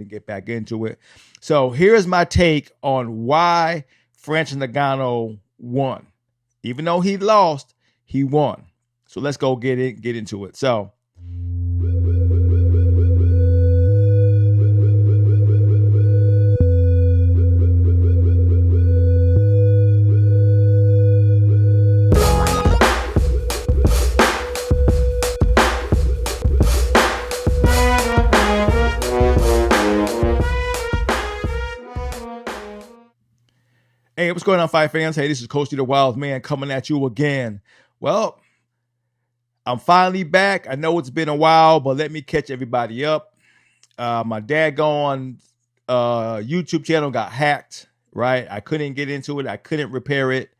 and get back into it. So here's my take on why Francis Ngannou won. Even though he lost, he won. So let's go get into it. So hey, what's going on, fight fans? Hey, this is Coach D the Wild Man coming at you again. Well, I'm finally back. I know it's been a while, but let me catch everybody up. My daggone YouTube channel got hacked, right? I couldn't get into it. I couldn't repair it.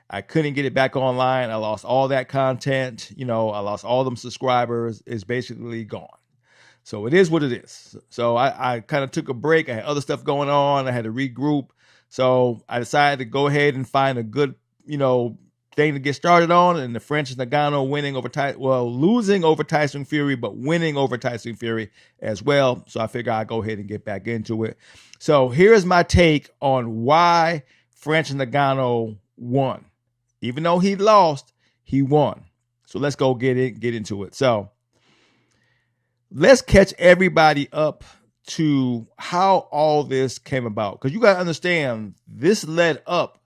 I couldn't get it back online. I lost all that content. I lost all them subscribers. It's basically gone. So it is what it is. So I kind of took a break. I had other stuff going on. I had to regroup. So I decided to go ahead and find a good, thing to get started on. And the Francis Ngannou losing over Tyson Fury, but winning over Tyson Fury as well. So I figure I'll go ahead and get back into it. So here's my take on why Francis Ngannou won. Even though he lost, he won. So let's go get into it. So let's catch everybody up to how all this came about. Because you got to understand, this led up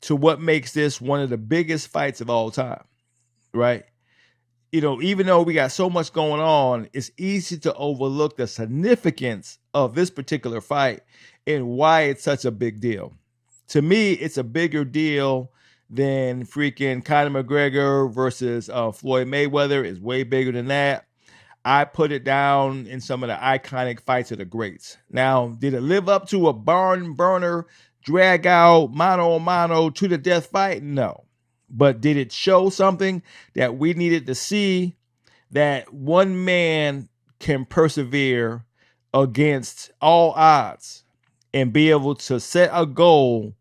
to what makes this one of the biggest fights of all time, right? Even though we got so much going on, it's easy to overlook the significance of this particular fight and why it's such a big deal. To me, it's a bigger deal than freaking Conor McGregor versus Floyd Mayweather. It's way bigger than that. I put it down in some of the iconic fights of the greats. Now, did it live up to a barn burner, drag out, mano a mano, to the death fight? No. But did it show something that we needed to see, that one man can persevere against all odds and be able to set a goal,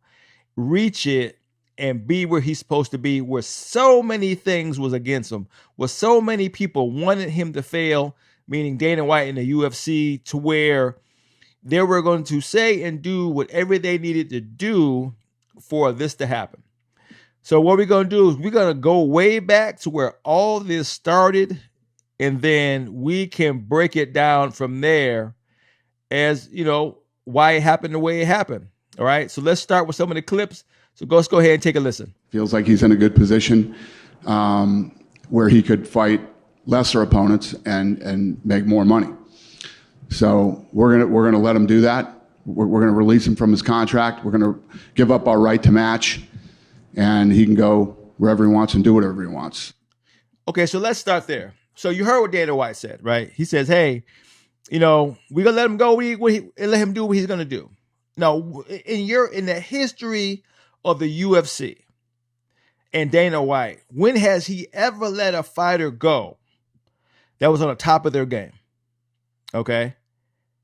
reach it, and be where he's supposed to be, where so many things was against him, where so many people wanted him to fail, meaning Dana White in the UFC, to where they were going to say and do whatever they needed to do for this to happen. So what we're going to do is we're going to go way back to where all this started, and then we can break it down from there as, why it happened the way it happened. All right, so let's start with some of the clips. So let's go ahead and take a listen. Feels like he's in a good position where he could fight lesser opponents and make more money. So we're gonna let him do that. We're gonna release him from his contract. We're gonna give up our right to match, and he can go wherever he wants and do whatever he wants. Okay, so let's start there. So you heard what Dana White said, right? He says, "Hey, we're gonna let him go and let him do what he's gonna do." Now, in the history of the UFC and Dana White, when has he ever let a fighter go that was on the top of their game? Okay.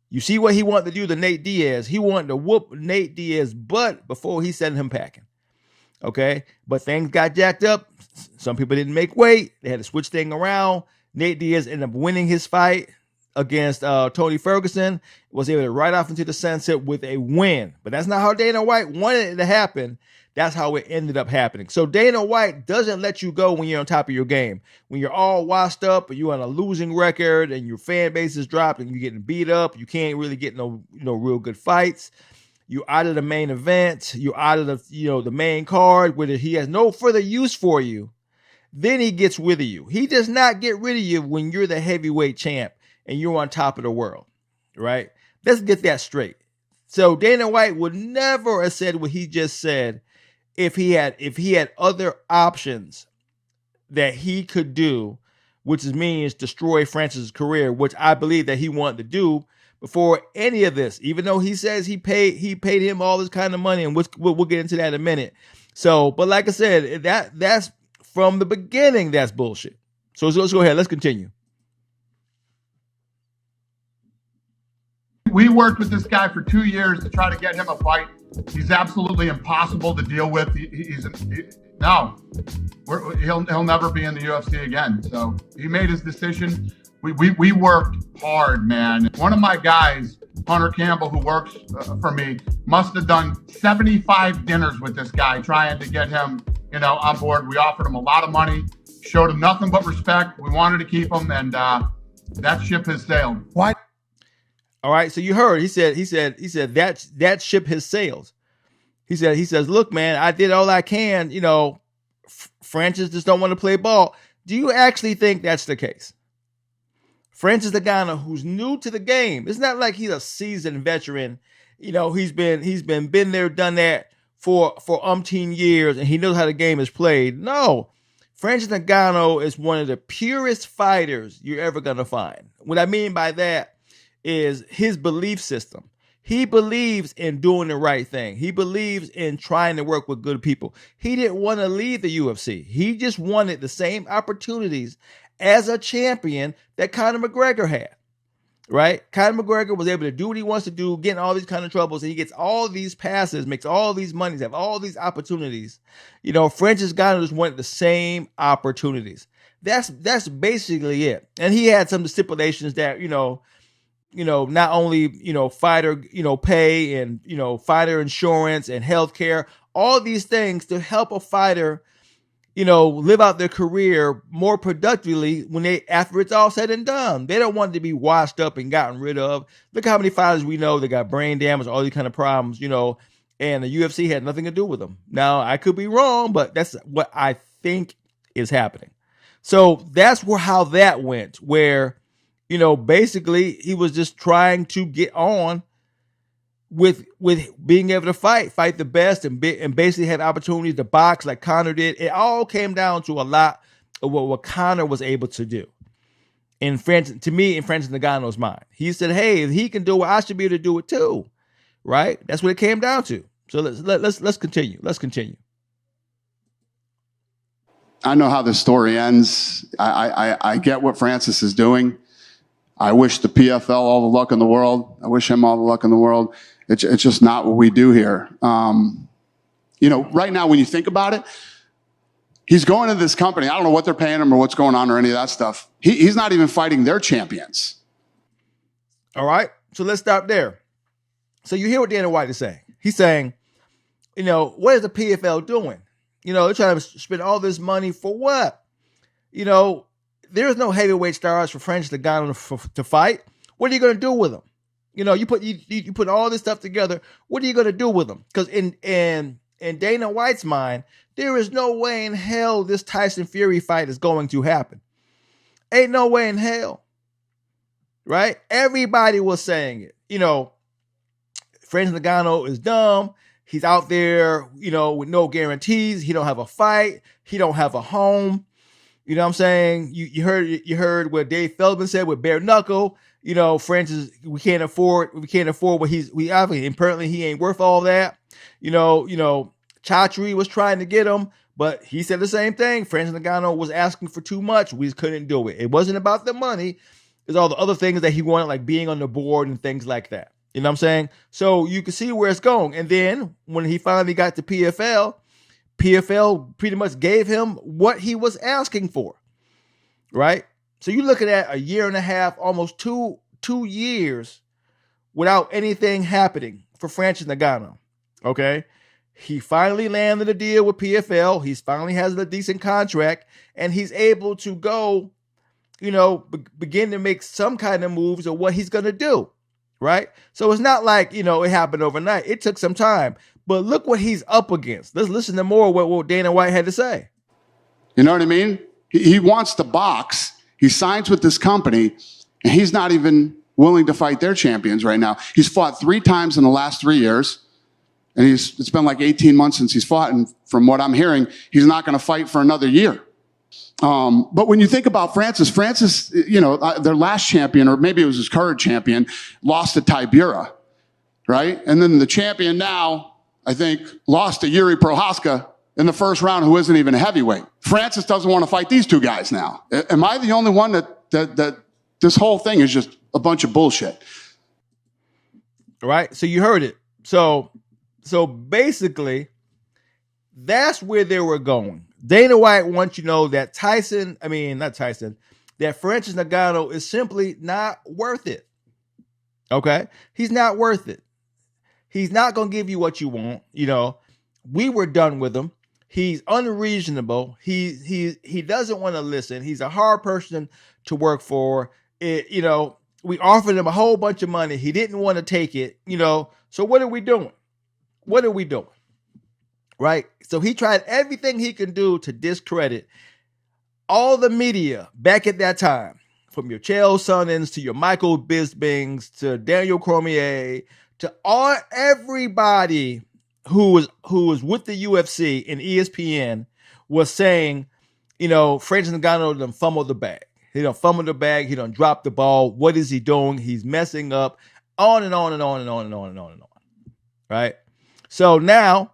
You see what he wanted to do to Nate Diaz. He wanted to whoop Nate Diaz's butt before he sent him packing. Okay. But things got jacked up. Some people didn't make weight. They had to switch things around. Nate Diaz ended up winning his fight against Tony Ferguson, was able to ride off into the sunset with a win. But that's not how Dana White wanted it to happen. That's how it ended up happening. So Dana White doesn't let you go when you're on top of your game. When you're all washed up, or you're on a losing record, and your fan base is dropped, and you're getting beat up, you can't really get no real good fights. You're out of the main event. You're out of the main card, where he has no further use for you. Then he gets rid of you. He does not get rid of you when you're the heavyweight champ and you're on top of the world, right? Let's get that straight. So Dana White would never have said what he just said if he had other options that he could do, which means destroy Francis' career, which I believe that he wanted to do before any of this. Even though he says he paid him all this kind of money, and we'll get into that in a minute. So, but like I said, that's from the beginning, that's bullshit. So let's go ahead. Let's continue. We worked with this guy for 2 years to try to get him a fight. He's absolutely impossible to deal with. He'll never be in the UFC again. So he made his decision. We worked hard, man. One of my guys, Hunter Campbell, who works for me, must have done 75 dinners with this guy trying to get him, on board. We offered him a lot of money, showed him nothing but respect. We wanted to keep him, and that ship has sailed. Why? All right. So you heard. He said that ship has sailed. He says, look, man, I did all I can. Francis just don't want to play ball. Do you actually think that's the case? Francis Ngannou, who's new to the game, it's not like he's a seasoned veteran. He's been there, done that for umpteen years, and he knows how the game is played. No, Francis Ngannou is one of the purest fighters you're ever gonna find. What I mean by that is his belief system. He believes in doing the right thing. He believes in trying to work with good people. He didn't want to leave the UFC. He just wanted the same opportunities as a champion that Conor McGregor had, right? Conor McGregor was able to do what he wants to do, get in all these kind of troubles, and he gets all these passes, makes all these monies, have all these opportunities. Francis Ngannou just wanted the same opportunities. That's basically it. And he had some stipulations that, not only, fighter, pay and, fighter insurance and healthcare, all these things to help a fighter, live out their career more productively after it's all said and done. They don't want to be washed up and gotten rid of. Look how many fighters we know that got brain damage, all these kind of problems, and the UFC had nothing to do with them. Now, I could be wrong, but that's what I think is happening. So that's how that went, where, basically he was just trying to get on with being able to fight the best and basically have opportunities to box like Conor did. It all came down to a lot of what Conor was able to do. In Francis Ngannou's mind, he said, "Hey, if he can do it, I should be able to do it too." Right? That's what it came down to. So let's continue. Let's continue. I know how the story ends. I get what Francis is doing. I wish the PFL all the luck in the world. I wish him all the luck in the world. It's just not what we do here. Right now, when you think about it, he's going to this company. I don't know what they're paying him or what's going on or any of that stuff. He's not even fighting their champions. All right. So let's stop there. So you hear what Dana White is saying. He's saying, what is the PFL doing? They're trying to spend all this money for what? There's no heavyweight stars for Francis Ngannou to fight. What are you going to do with them? You put all this stuff together. What are you going to do with them? Because in Dana White's mind, there is no way in hell this Tyson Fury fight is going to happen. Ain't no way in hell. Right? Everybody was saying it. Francis Ngannou is dumb. He's out there, with no guarantees. He don't have a fight. He don't have a home. You know what I'm saying? You heard what Dave Feldman said with bare knuckle. Francis, we can't afford what apparently he ain't worth all that. Chatri was trying to get him, but he said the same thing. Francis Ngannou was asking for too much. We just couldn't do it. It wasn't about the money. It's all the other things that he wanted, like being on the board and things like that. You know what I'm saying? So you can see where it's going. And then when he finally got to PFL pretty much gave him what he was asking for, right? So you're looking at a year and a half, almost two years without anything happening for Francis Ngannou, okay? He finally landed a deal with PFL. He finally has a decent contract, and he's able to go, begin to make some kind of moves of what he's going to do, right? So it's not like, it happened overnight. It took some time. But look what he's up against. Let's listen to more of what Dana White had to say. You know what I mean? He wants to box. He signs with this company, and he's not even willing to fight their champions right now. He's fought 3 times in the last 3 years, and it's been like 18 months since he's fought, and from what I'm hearing, he's not going to fight for another year. But when you think about Francis, their last champion, or maybe it was his current champion, lost to Tybura, right? And then the champion now, I think, lost to Yuri Prohaska in the first round, who isn't even a heavyweight. Francis doesn't want to fight these 2 guys now. Am I the only one that this whole thing is just a bunch of bullshit? Right. So you heard it. So So basically, that's where they were going. Dana White wants you to know that that Francis Ngannou is simply not worth it. Okay? He's not worth it. He's not going to give you what you want. We were done with him. He's unreasonable. He doesn't want to listen. He's a hard person to work for. We offered him a whole bunch of money. He didn't want to take it. So what are we doing? Right? So he tried everything he can do to discredit all the media back at that time, from your Chael Sonnens to your Michael Bispings to Daniel Cormier to everybody who was with the UFC and ESPN was saying, Francis Ngannou done fumbled the bag. He done fumbled the bag. He done dropped the ball. What is he doing? He's messing up. On and on and on and on and on and on and on. Right? So now,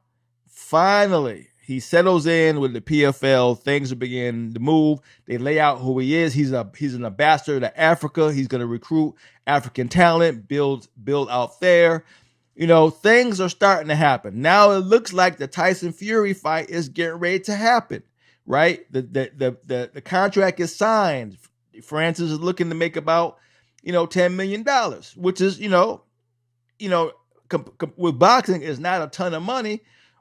finally, he settles in with the PFL. Things are beginning to move. They lay out who he is. He's an ambassador to Africa. He's going to recruit African talent, build out there. Things are starting to happen. Now it looks like the Tyson Fury fight is getting ready to happen, right? The contract is signed. Francis is looking to make about, $10 million, which is, with boxing is not a ton of money,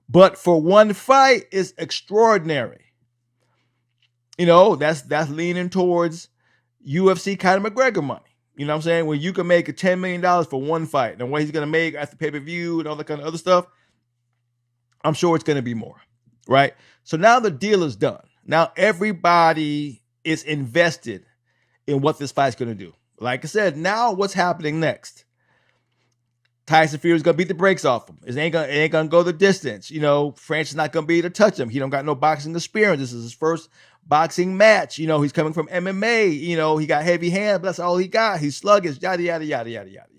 but for one fight is extraordinary. That's leaning towards UFC Conor McGregor money. You know what I'm saying? When you can make $10 million for one fight, and what he's going to make after pay-per-view and all that kind of other stuff, I'm sure it's going to be more, right? So now the deal is done. Now everybody is invested in what this fight's going to do. Like I said, now what's happening next? Tyson Fury is going to beat the brakes off him. It ain't going to go the distance. Francis is not going to be able to touch him. He don't got no boxing experience. This is his first boxing match. He's coming from MMA. He got heavy hands, but that's all he got. He's sluggish, yada, yada, yada, yada, yada,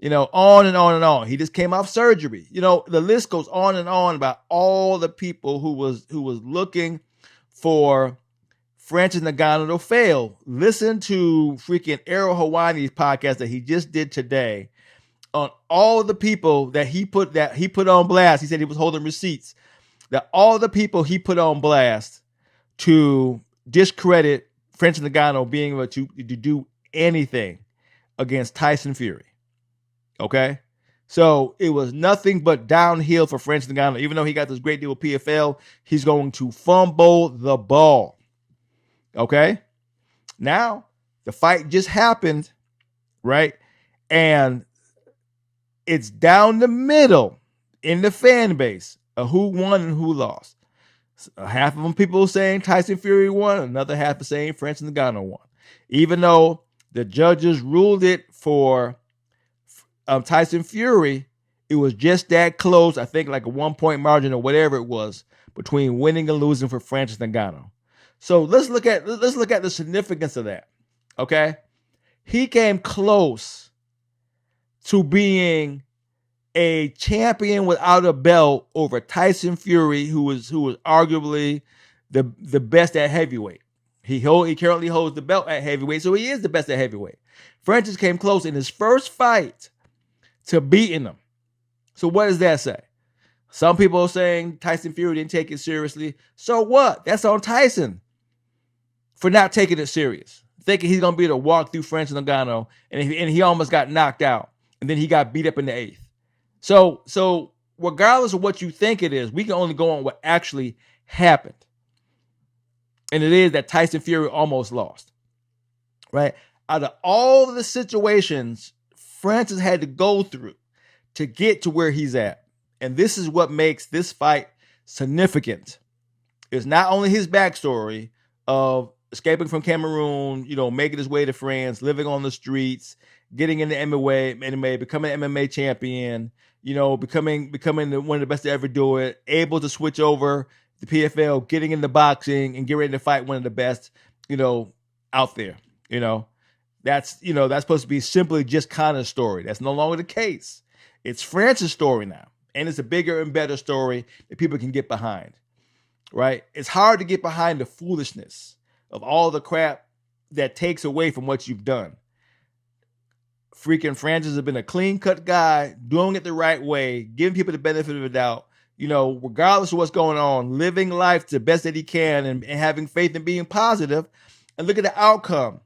yada. On and on and on. He just came off surgery. The list goes on and on about all the people who was looking for Francis Ngannou to fail. Listen to freaking Errol Hawani's podcast that he just did today on all the people that he put on blast. He said he was holding receipts. That all the people he put on blast to discredit Francis Ngannou being able to do anything against Tyson Fury. Okay? So it was nothing but downhill for Francis Ngannou. Even though he got this great deal with PFL, he's going to fumble the ball. Okay? Now, the fight just happened, right? And it's down the middle in the fan base of who won and who lost. Half of them people saying Tyson Fury won, another half are saying Francis Ngannou won. Even though the judges ruled it for Tyson Fury, it was just that close. I think like a 1-point margin or whatever it was between winning and losing for Francis Ngannou. So let's look at the significance of that. Okay, he came close to being a champion without a belt over Tyson Fury, who was arguably the best at heavyweight. He currently holds the belt at heavyweight, so he is the best at heavyweight. Francis came close in his first fight to beating him. So what does that say? Some people are saying Tyson Fury didn't take it seriously. So what? That's on Tyson for not taking it serious, thinking he's gonna be able to walk through Francis Ngannou, and he almost got knocked out, and then he got beat up in the 8th. So regardless of what you think it is, we can only go on what actually happened. And it is that Tyson Fury almost lost, right? Out of all the situations Francis had to go through to get to where he's at, and this is what makes this fight significant, is not only his backstory of escaping from Cameroon, making his way to France, living on the streets, getting into MMA, becoming an MMA champion, becoming one of the best to ever do it, able to switch over the PFL, getting into boxing and get ready to fight one of the best, out there. That's supposed to be simply just Conor's story. That's no longer the case. It's Francis' story now. And it's a bigger and better story that people can get behind, right? It's hard to get behind the foolishness of all the crap that takes away from what you've done. freaking Francis has been a clean-cut guy, doing it the right way, giving people the benefit of the doubt, regardless of what's going on, living life the best that he can and having faith and being positive. And look at the outcome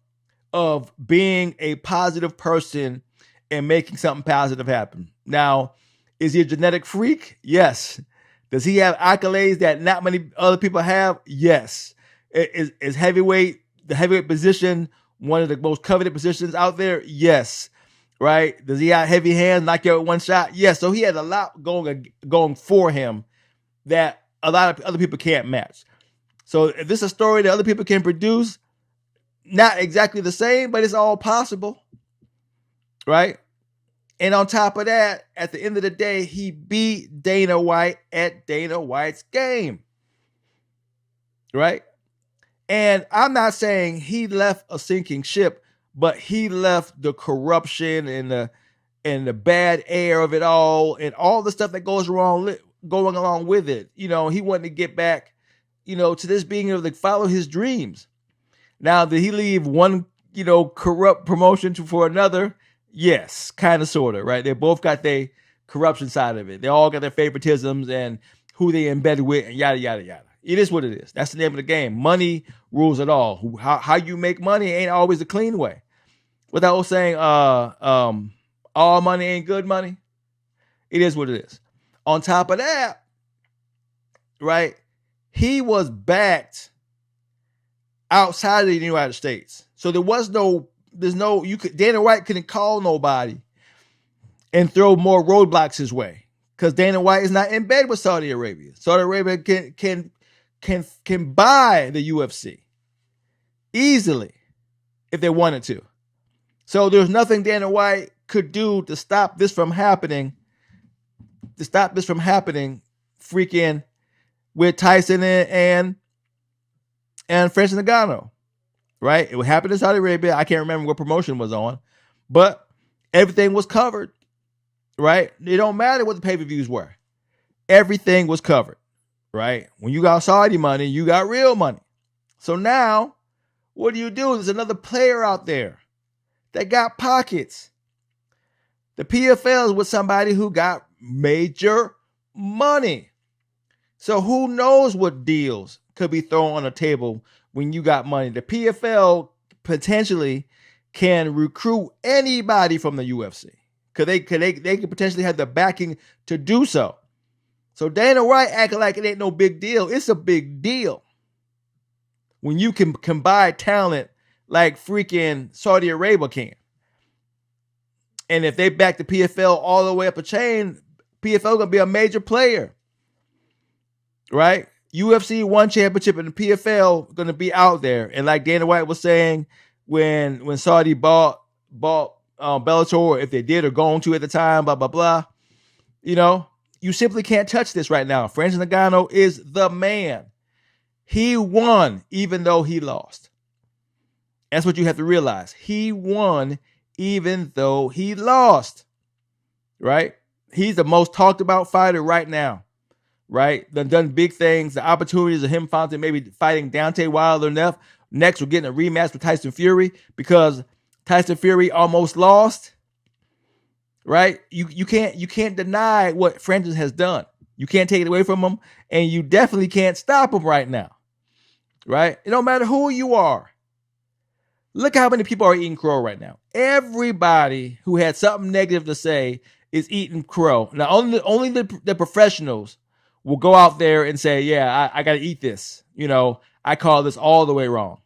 of being a positive person and making something positive happen. Now, is he a genetic freak? Yes. Does he have accolades that not many other people have? Yes. Is the heavyweight position one of the most coveted positions out there? Yes. Right? Does he have heavy hands, knock you out with one shot? Yes. So he has a lot going for him that a lot of other people can't match. So if this is a story that other people can produce, not exactly the same, but it's all possible. Right? And on top of that, at the end of the day, he beat Dana White at Dana White's game. Right? And I'm not saying he left a sinking ship, but he left the corruption and the bad air of it all and all the stuff that going along with it. He wanted to get back, to this being able to follow his dreams. Now, did he leave one, corrupt promotion for another? Yes, kind of, sort of, right? They both got their corruption side of it. They all got their favoritisms and who they embedded with and yada, yada, yada. It is what it is. That's the name of the game. Money rules it all. How you make money ain't always the clean way. What that old saying, all money ain't good money. It is what it is. On top of that, right, he was backed outside of the United States. So Dana White couldn't call nobody and throw more roadblocks his way because Dana White is not in bed with Saudi Arabia. Saudi Arabia can buy the UFC easily if they wanted to. So there's nothing Dana White could do to stop this from happening. Freaking with Tyson and Francis Ngannou. Right? It would happen in Saudi Arabia. I can't remember what promotion was on, but everything was covered. Right? It don't matter what the pay-per-views were. Everything was covered. Right? When you got Saudi money, you got real money. So now, what do? There's another player out there that got pockets. The PFL is with somebody who got major money. So who knows what deals could be thrown on the table when you got money. The PFL potentially can recruit anybody from the UFC. They could potentially have the backing to do so. So Dana White acting like it ain't no big deal. It's a big deal. When you can combine talent like freaking Saudi Arabia can. And if they back the PFL all the way up a chain, PFL going to be a major player. Right? UFC one championship and the PFL going to be out there. And like Dana White was saying, when Saudi bought Bellator, if they did or going to at the time, blah, blah, blah, you simply can't touch this right now. Francis Ngannou is the man. He won even though he lost. That's what you have to realize. He won even though he lost. Right? He's the most talked about fighter right now. Right? Done big things. The opportunities of him maybe fighting Deontay Wilder next. We're getting a rematch with Tyson Fury because Tyson Fury almost lost. Right? You can't deny what Francis has done. You can't take it away from him, and you definitely can't stop him right now. Right? It don't matter who you are. Look how many people are eating crow right now. Everybody who had something negative to say is eating crow. Now, only the professionals will go out there and say, yeah, I got to eat this. I call this all the way wrong.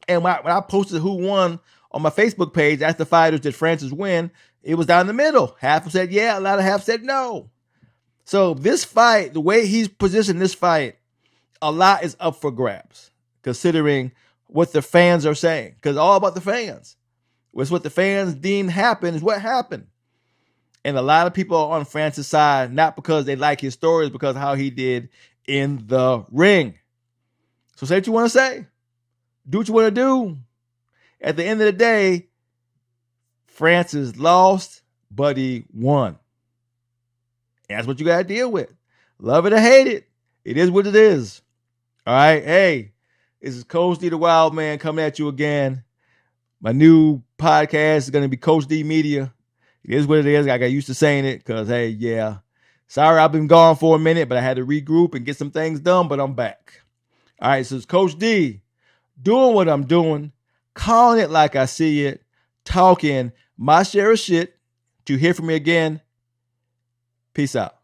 And when I posted who won on my Facebook page, asked the fighters, did Francis win? It was down the middle. Half said yeah, a lot of half said no. So this fight, the way he's positioned this fight, a lot is up for grabs, considering what the fans are saying. Because all about the fans. It's what the fans deem happened is what happened. And a lot of people are on Francis' side, not because they like his stories, because of how he did in the ring. So say what you want to say. Do what you want to do. At the end of the day, Francis lost, but he won. And that's what you got to deal with. Love it or hate it. It is what it is. All right. Hey, this is Coach D the Wild Man coming at you again. My new podcast is going to be Coach D Media. It is what it is. I got used to saying it because, hey, yeah. Sorry I've been gone for a minute, but I had to regroup and get some things done, but I'm back. All right, so it's Coach D doing what I'm doing, calling it like I see it, talking my share of shit. To hear from me again, peace out.